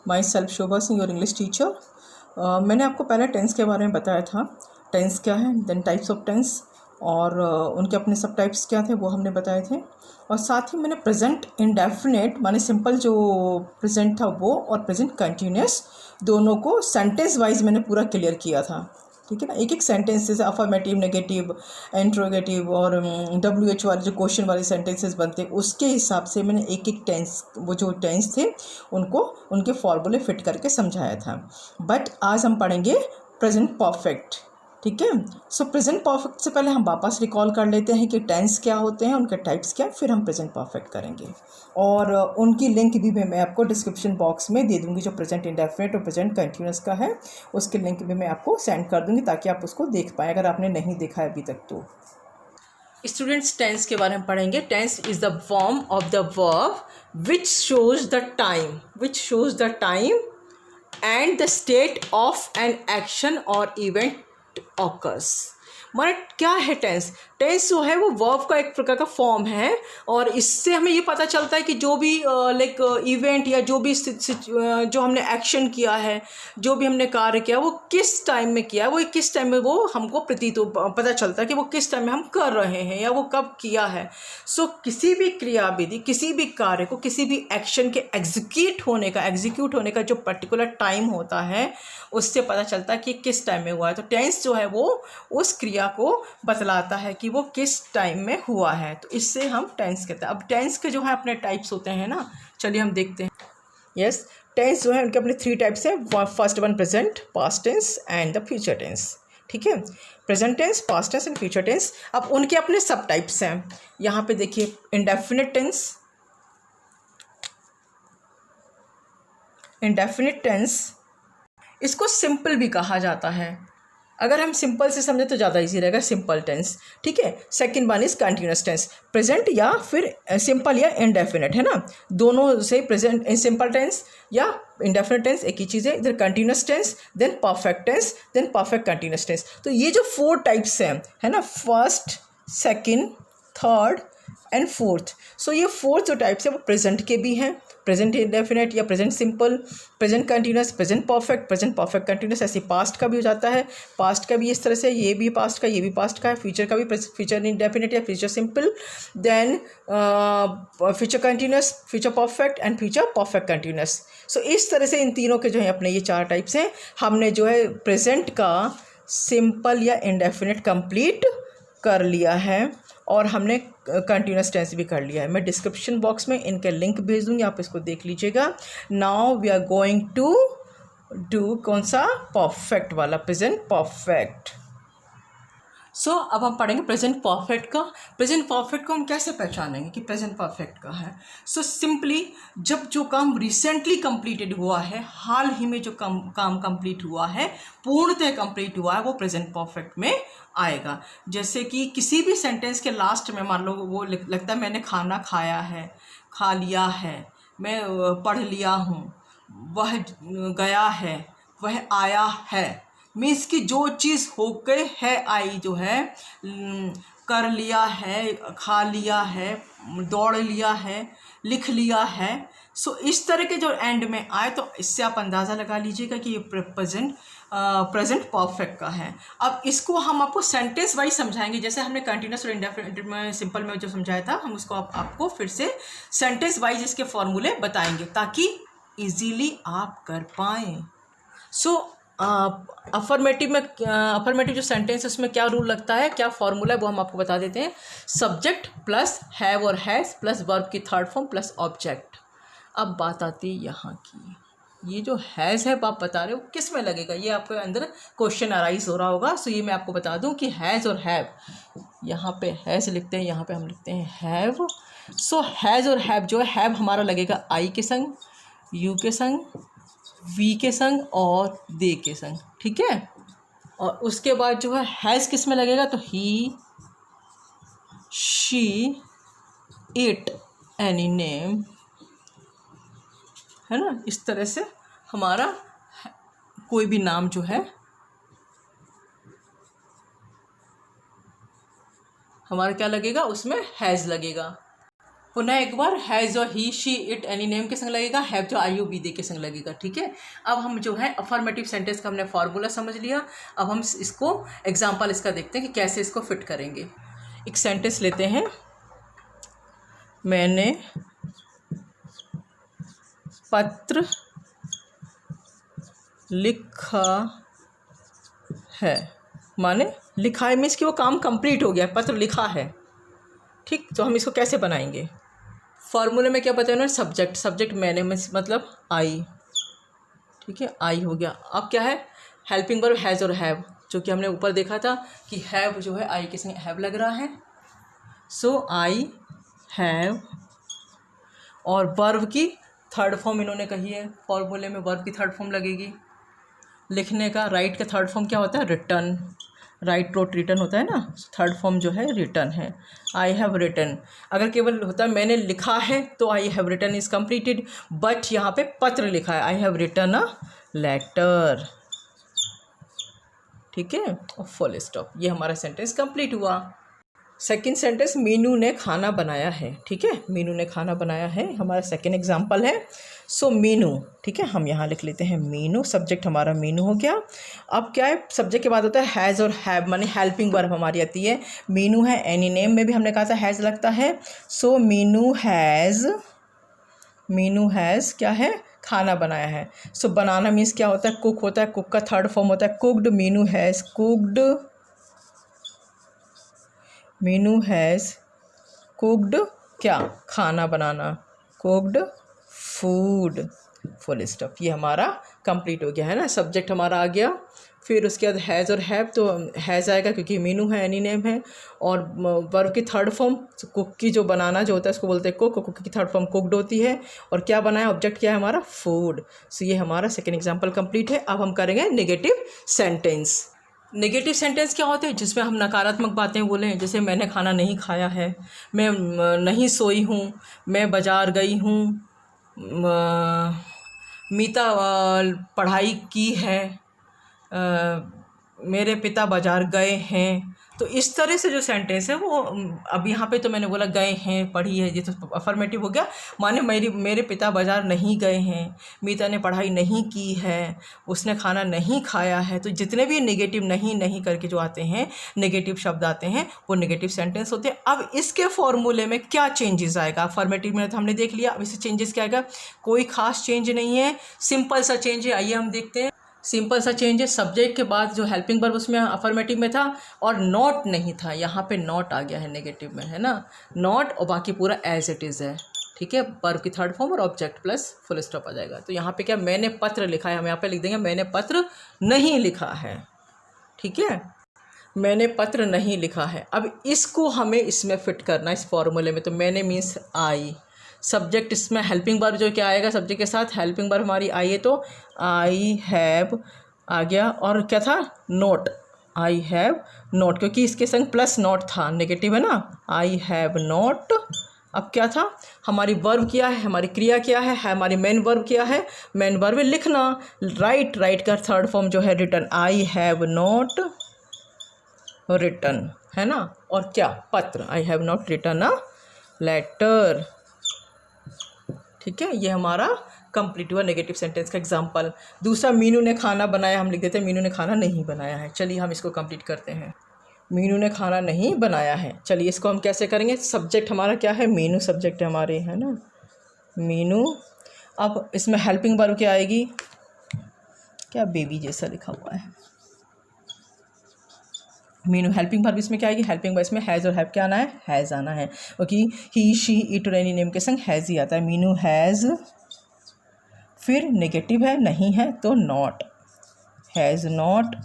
My self Shobha Singh, your English teacher. मैंने आपको पहले टेंस के बारे में बताया था, टेंस क्या है, देन टाइप्स ऑफ टेंस, और उनके अपने सब टाइप्स क्या थे वो हमने बताए थे। और साथ ही मैंने प्रेजेंट इंडेफिनेट माने सिंपल जो प्रेजेंट था वो, और प्रेजेंट कंटिन्यूस, दोनों को सेंटेंस वाइज मैंने पूरा क्लियर किया था। ठीक है ना, एक एक सेंटेंस जैसे अफर्मेटिव, नेगेटिव, इंट्रोगेटिव और WH वाले जो क्वेश्चन वाले सेंटेंसेस बनते हैं उसके हिसाब से मैंने एक एक टेंस, वो जो टेंस थे उनको उनके फॉर्मूले फिट करके समझाया था। बट आज हम पढ़ेंगे प्रेजेंट परफेक्ट। ठीक है, सो प्रेजेंट परफेक्ट से पहले हम वापस रिकॉल कर लेते हैं कि टेंस क्या होते हैं, उनके टाइप्स क्या, फिर हम प्रेजेंट परफेक्ट करेंगे। और उनकी लिंक भी मैं आपको डिस्क्रिप्शन बॉक्स में दे दूंगी, जो प्रेजेंट इंडेफिनिट और प्रेजेंट कंटिन्यूअस का है उसकी लिंक भी मैं आपको सेंड कर दूंगी ताकि आप उसको देख पाएँ अगर आपने नहीं देखा है अभी तक तो। स्टूडेंट्स, टेंस के बारे में पढ़ेंगे। Tense is the form of the verb which shows the time and the state of an action or event occurs। माने क्या है टेंस? टेंस जो है वो वर्ब का एक प्रकार का फॉर्म है, और इससे हमें ये पता चलता है कि जो भी लाइक इवेंट या जो भी जो हमने एक्शन किया है, जो भी हमने कार्य किया वो किस टाइम में किया है, वो किस टाइम में वो हमको पता चलता है कि वो किस टाइम में हम कर रहे हैं या वो कब किया है। सो किसी भी क्रियाविधि, किसी भी कार्य को, किसी भी एक्शन के एग्जीक्यूट होने का जो पर्टिकुलर टाइम होता है उससे पता चलता है कि किस टाइम में हुआ है। तो टेंस जो है वो उस क्रिया को बतलाता है कि वो किस टाइम में हुआ है, तो इससे हम टेंस कहते हैं। अब टेंस के जो है अपने टाइप्स होते हैं ना, चलिए हम देखते हैं। यस, टेंस जो है उनके अपने 3 टाइप्स हैं। First one present, past tense and the future tense. ठीक है, present tense, past tense and future tense. अब उनके अपने सब टाइप्स हैं। यहाँ पे देखिए, इंडेफिनिट टेंस, इसको सिंपल भी कहा जाता है। अगर हम सिंपल से समझे तो ज़्यादा इजी रहेगा, सिंपल टेंस। ठीक है, second one is continuous tense, present या फिर सिंपल या इंडेफिनिट, है ना, दोनों से प्रेजेंट सिंपल टेंस या इंडेफिनिट टेंस एक ही चीज़ है। इधर continuous tense, then perfect tense, then perfect continuous tense. तो ये जो 4 टाइप्स हैं, है ना, first, second, third and fourth. So ये 4 जो टाइप्स हैं वो प्रेजेंट के भी हैं, प्रेजेंट इंडेफिनिट या present simple, present continuous, present perfect continuous. ऐसे पास्ट का भी हो जाता है, पास्ट का भी इस तरह से, ये भी पास्ट का, ये भी पास्ट का है। फ्यूचर का भी फ्यूचर इंडेफिनिट या future simple, then future continuous, future perfect and future perfect continuous. So इस तरह से इन तीनों के जो है अपने ये 4 टाइप्स हैं। हमने जो है प्रेजेंट का सिंपल या इंडेफिनिट कंप्लीट कर लिया है, और हमने कंटिन्यूस टेंस भी कर लिया है। मैं डिस्क्रिप्शन बॉक्स में इनके लिंक भेज दूँगी, आप इसको देख लीजिएगा। Now we are going to do कौन सा, परफेक्ट वाला, प्रेजेंट परफेक्ट। सो अब हम पढ़ेंगे प्रेजेंट परफेक्ट का। प्रेजेंट परफेक्ट को हम कैसे पहचानेंगे कि प्रेजेंट परफेक्ट का है? सो सिंपली जब जो काम रिसेंटली कंप्लीटेड हुआ है, हाल ही में जो काम कंप्लीट हुआ है, पूर्णतः कंप्लीट हुआ है, वो प्रेजेंट परफेक्ट में आएगा। जैसे कि किसी भी सेंटेंस के लास्ट में मान लो वो लगता है मैंने खाना खाया है, खा लिया है, मैं पढ़ लिया हूँ, वह गया है, वह आया है, मीन्स कि जो चीज़ हो गए है, आई जो है, कर लिया है, खा लिया है, दौड़ लिया है, लिख लिया है। सो इस तरह के जो एंड में आए तो इससे आप अंदाज़ा लगा लीजिएगा कि ये प्रेजेंट परफेक्ट का है। अब इसको हम आपको सेंटेंस वाइज समझाएंगे, जैसे हमने कंटिन्यूस और इंडेफिनिट में सिंपल में जो समझाया था, हम उसको आपको फिर से सेंटेंस वाइज इसके फॉर्मूले बताएंगे ताकि इजीली आप कर पाएँ। सो अफर्मेटिव जो सेंटेंस है उसमें क्या रूल लगता है, क्या फॉर्मूला है वो हम आपको बता देते हैं। सब्जेक्ट प्लस हैव और हैज़ प्लस वर्ब की थर्ड फॉर्म प्लस ऑब्जेक्ट। अब बात आती है यहाँ की, ये जो हैज़ है आप बता रहे हो किस में लगेगा, ये आपके अंदर क्वेश्चन अराइज हो रहा होगा। सो ये मैं आपको बता दूं कि हैज़ और हैव, यहाँ पे हैज़ लिखते हैं, यहाँ पे हम लिखते हैं हैव। सो हैज़ और हैव जो है, हैव हमारा लगेगा आई के संग, यू के संग, वी के संग और दे के संग। ठीक है, और उसके बाद जो है हैज़ किस में लगेगा, तो ही, शी, इट, एनी नेम, है ना। इस तरह से हमारा कोई भी नाम जो है हमारा क्या लगेगा, उसमें हैज़ लगेगा। पुनः एक बार हैज़ और ही शी इट एनी नेम के संग लगेगा, हैव जो आई बी दे के संग लगेगा। ठीक है, अब हम जो है अफर्मेटिव सेंटेंस का हमने फॉर्मूला समझ लिया। अब हम इसको एग्जांपल इसका देखते हैं कि कैसे इसको फिट करेंगे। एक सेंटेंस लेते हैं, मैंने पत्र लिखा है, माने लिखा है मीन्स कि वो काम कंप्लीट हो गया, पत्र लिखा है। ठीक, तो हम इसको कैसे बनाएंगे? फॉर्मूले में क्या बताया उन्होंने, सब्जेक्ट, सब्जेक्ट मैंने मतलब आई। ठीक है, आई हो गया। अब क्या है, हेल्पिंग वर्ब हैज़ और हैव, जो कि हमने ऊपर देखा था कि हैव जो है आई के संग हैव लग रहा है। सो आई हैव, और वर्ब की थर्ड फॉर्म इन्होंने कही है, फॉर्मूले में वर्ब की थर्ड फॉर्म लगेगी। लिखने का राइट का थर्ड फॉर्म क्या होता है, रिटर्न, राइट रोट रिटर्न होता है ना, थर्ड फॉर्म जो है रिटर्न है। आई हैव रिटन, अगर केवल होता है मैंने लिखा है तो I have written is completed, but यहाँ पे पत्र लिखा है, I have written a letter. ठीक है, और फुल स्टॉप, ये हमारा सेंटेंस कंप्लीट हुआ। सेकेंड सेंटेंस, मीनू ने खाना बनाया है। ठीक है, मीनू ने खाना बनाया है हमारा सेकेंड एग्जाम्पल है। सो मीनू, ठीक है, हम यहाँ लिख लेते हैं मीनू, सब्जेक्ट हमारा मीनू हो गया। अब क्या है, सब्जेक्ट के बाद होता है हैज़ और हैव, माने हेल्पिंग वर्ब हमारी आती है। मीनू है, एनी नेम में भी हमने कहा था हैज़ लगता है। सो मीनू हैज़ क्या है, खाना बनाया है। सो बनाना मीन्स क्या होता है, कुक होता है, कुक का थर्ड फॉर्म होता है cooked. Meenu has cooked, Meenu has cooked क्या, खाना बनाना, कुकड फूड, फुल स्टॉप। ये हमारा कंप्लीट हो गया है ना, सब्जेक्ट हमारा आ गया। फिर उसके बाद हैज़ और हैव, तो हैज़ आएगा क्योंकि मीनू है, एनी नेम है, और वर्ब की थर्ड फॉर्म कुक की, जो बनाना जो होता है उसको बोलते हैं कुक, कुक की थर्ड फॉर्म कुकड होती है। और क्या बनाया, ऑब्जेक्ट क्या है हमारा, फूड। सो ये हमारा सेकेंड एग्जाम्पल कंप्लीट है। अब हम करेंगे नेगेटिव सेंटेंस। नेगेटिव सेंटेंस क्या होते हैं, जिसमें हम नकारात्मक बातें बोलें, जैसे मैंने खाना नहीं खाया है, मैं नहीं सोई हूँ, मैं बाज़ार गई हूँ, मीता पढ़ाई की है, मेरे पिता बाज़ार गए हैं। तो इस तरह से जो सेंटेंस है वो, अब यहाँ पे तो मैंने बोला गए हैं, पढ़ी है, ये तो अफर्मेटिव हो गया, माने मेरे पिता बाज़ार नहीं गए हैं, मीता ने पढ़ाई नहीं की है, उसने खाना नहीं खाया है। तो जितने भी नेगेटिव नहीं करके जो आते हैं, नेगेटिव शब्द आते हैं, वो नेगेटिव सेंटेंस होते हैं। अब इसके फॉर्मूले में क्या चेंजेस आएगा, अफर्मेटिव में तो हमने देख लिया, अब इससे चेंजेस क्या आएगा, कोई खास चेंज नहीं है, सिंपल सा चेंज है। आइए हम देखते हैं। सिंपल सा चेंज है, सब्जेक्ट के बाद जो हेल्पिंग वर्ब उसमें अफर्मेटिव में था और नॉट नहीं था, यहाँ पे नॉट आ गया है नेगेटिव में, है ना, नॉट, और बाकी पूरा एज इट इज़ है। ठीक है, वर्ब की थर्ड फॉर्म और ऑब्जेक्ट प्लस फुल स्टॉप आ जाएगा। तो यहाँ पे क्या, मैंने पत्र लिखा है, हम यहाँ पे लिख देंगे मैंने पत्र नहीं लिखा है। ठीक है, मैंने पत्र नहीं लिखा है। अब इसको हमें इसमें फिट करना, इस फॉर्मूले में। तो मैंने मीन्स आई, सब्जेक्ट इसमें हेल्पिंग वर्ब जो क्या आएगा सब्जेक्ट के साथ, हेल्पिंग वर्ब हमारी आई है, तो आई हैव आ गया। और क्या था, नोट, आई हैव नोट, क्योंकि इसके संग प्लस नोट था, नेगेटिव है ना, आई हैव नोट। अब क्या था, हमारी वर्ब क्या है, हमारी क्रिया क्या है, हमारी मेन वर्ब क्या है, मेन वर्ब है लिखना, राइट का थर्ड फॉर्म जो है written, I have not written, है ना। और क्या, पत्र, I have not written a letter. ठीक है, ये हमारा कंप्लीट हुआ नेगेटिव सेंटेंस का एग्जाम्पल। दूसरा, मीनू ने खाना बनाया, हम लिख देते हैं मीनू ने खाना नहीं बनाया है। चलिए हम इसको कंप्लीट करते हैं। मीनू ने खाना नहीं बनाया है, चलिए इसको हम कैसे करेंगे, सब्जेक्ट हमारा क्या है, मीनू सब्जेक्ट है हमारे, है ना, मीनू। अब इसमें हेल्पिंग वर्ब क्या आएगी, क्या बेबी जैसा लिखा हुआ है, मीनू हेल्पिंग वर्ब इसमें क्या आएगी, हेल्पिंग वर्ब इसमें हैज़ और हैव क्या आना है, हैज़ आना है, क्योंकि ही शी इट और एनी नेम के संग हैज़ ही आता है। मीनू हैज़, फिर नेगेटिव है, नहीं है तो नॉट, हैज़ नॉट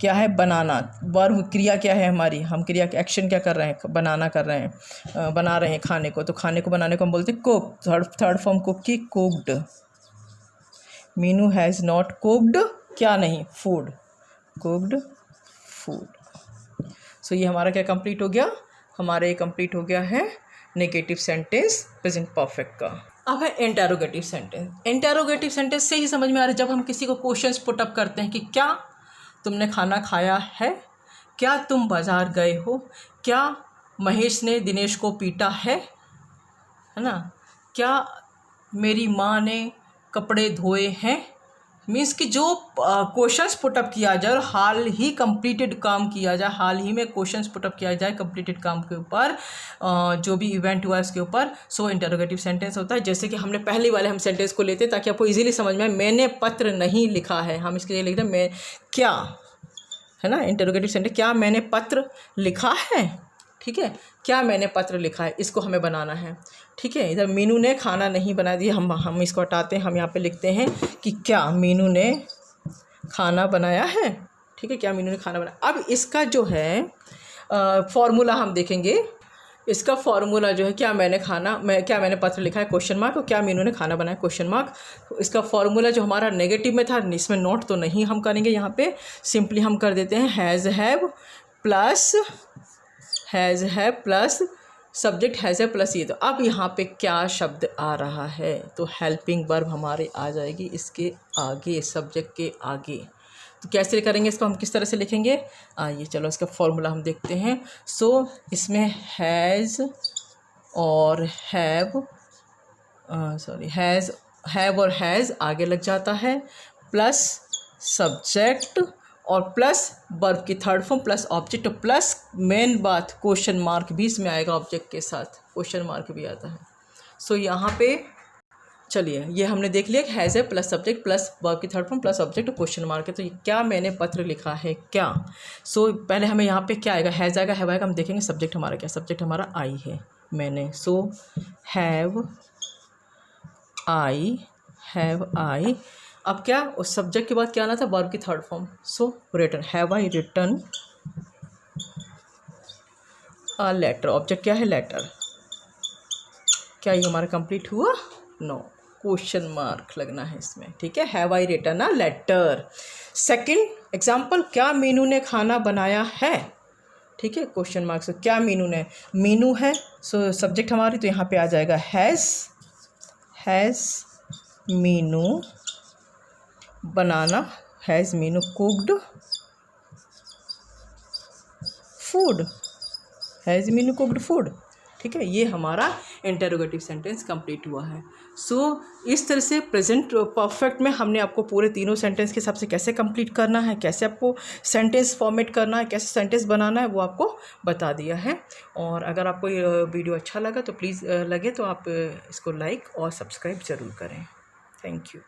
क्या है, बनाना, वर्ब क्रिया क्या है हमारी, हम क्रिया एक्शन क्या कर रहे हैं, बनाना कर रहे हैं, बना रहे हैं खाने को, तो खाने को बनाने को हम बोलते हैं कुक, थर्ड फॉर्म कुक की, cooked. Meenu has not cooked क्या नहीं, फूड, कुकड फूड। सो ये हमारा क्या कंप्लीट हो गया, हमारे कंप्लीट हो गया है नेगेटिव सेंटेंस प्रेजेंट परफेक्ट का। अब है इंटेरोगेटिव सेंटेंस। इंटेरोगेटिव सेंटेंस से ही समझ में आ रहा है, जब हम किसी को क्वेश्चंस पुट अप करते हैं कि क्या तुमने खाना खाया है, क्या तुम बाज़ार गए हो, क्या महेश ने दिनेश को पीटा है है ना। क्या मेरी माँ ने कपड़े धोए हैं, मीन्स कि जो क्वेश्चंस पुटअप किया जाए और हाल ही कंप्लीटेड काम किया जाए, हाल ही में क्वेश्चंस पुटअप किया जाए कंप्लीटेड काम के ऊपर, जो भी इवेंट हुआ इसके ऊपर, सो इंटरोगेटिव सेंटेंस होता है। जैसे कि हमने पहले वाले हम सेंटेंस को लेते ताकि आपको इजीली समझ में आए। मैंने पत्र नहीं लिखा है, हम इसके लिए लिखते हैं मैं क्या, है ना, इंटरोगेटिव सेंटेंस, क्या मैंने पत्र लिखा है, ठीक है, क्या मैंने पत्र लिखा है, इसको हमें बनाना है, ठीक है। इधर मीनू ने खाना नहीं बना दिया, हम इसको हटाते हैं, हम यहाँ पे लिखते हैं कि क्या मीनू ने खाना बनाया है, ठीक है, क्या मीनू ने खाना बनाया। अब इसका जो है फॉर्मूला हम देखेंगे, इसका फॉर्मूला जो है क्या मैंने पत्र लिखा है क्वेश्चन मार्क, और क्या मीनू ने खाना बनाया क्वेश्चन मार्क। इसका फॉर्मूला जो हमारा नेगेटिव में था, इसमें नोट तो नहीं हम करेंगे, यहाँ पे सिंपली हम कर देते हैं has have plus subject has है प्लस ये। तो अब यहाँ पे क्या शब्द आ रहा है, तो हेल्पिंग वर्ब हमारे आ जाएगी इसके आगे, सब्जेक्ट के आगे। तो कैसे करेंगे इसको, हम किस तरह से लिखेंगे, आइए चलो इसका फॉर्मूला हम देखते हैं। सो इसमें हैज़ और हैव हैव और हैज़ आगे लग जाता है, प्लस सब्जेक्ट और प्लस वर्ब की third form plus object plus main बात क्वेश्चन मार्क भी इसमें आएगा, ऑब्जेक्ट के साथ क्वेश्चन मार्क भी आता है। सो यहाँ पे चलिए ये हमने देख लिया कि हैज़ है प्लस सब्जेक्ट प्लस वर्ब की third form plus object question mark है। तो ये क्या मैंने पत्र लिखा है क्या। सो पहले हमें यहाँ पे क्या आएगा, हैज़ आएगा, हैव आएगा, हम देखेंगे सब्जेक्ट हमारा क्या, सब्जेक्ट हमारा आई है, मैंने। सो हैव आई, अब क्या उस सब्जेक्ट के बाद क्या आना था, वर्ब की third form. So written, have I written a letter, object क्या है लेटर। क्या ये हमारा कंप्लीट हुआ, नो, क्वेश्चन मार्क लगना है इसमें, ठीक है, have I written a letter. Second example, क्या मीनू ने खाना बनाया है, ठीक है, क्वेश्चन मार्क। से क्या मीनू है, सो सब्जेक्ट हमारी, तो यहाँ पे आ जाएगा has Meenu banana, has Meenu cooked food, has Meenu cooked food, ठीक है। ये हमारा इंटरोगेटिव सेंटेंस कंप्लीट हुआ है। सो इस तरह से प्रेजेंट परफेक्ट में हमने आपको पूरे तीनों सेंटेंस के हिसाब से कैसे कंप्लीट करना है, कैसे आपको सेंटेंस फॉर्मेट करना है, कैसे सेंटेंस बनाना है, वो आपको बता दिया है। और अगर आपको ये वीडियो अच्छा लगा तो प्लीज़ आप इसको लाइक और सब्सक्राइब ज़रूर करें। Thank you.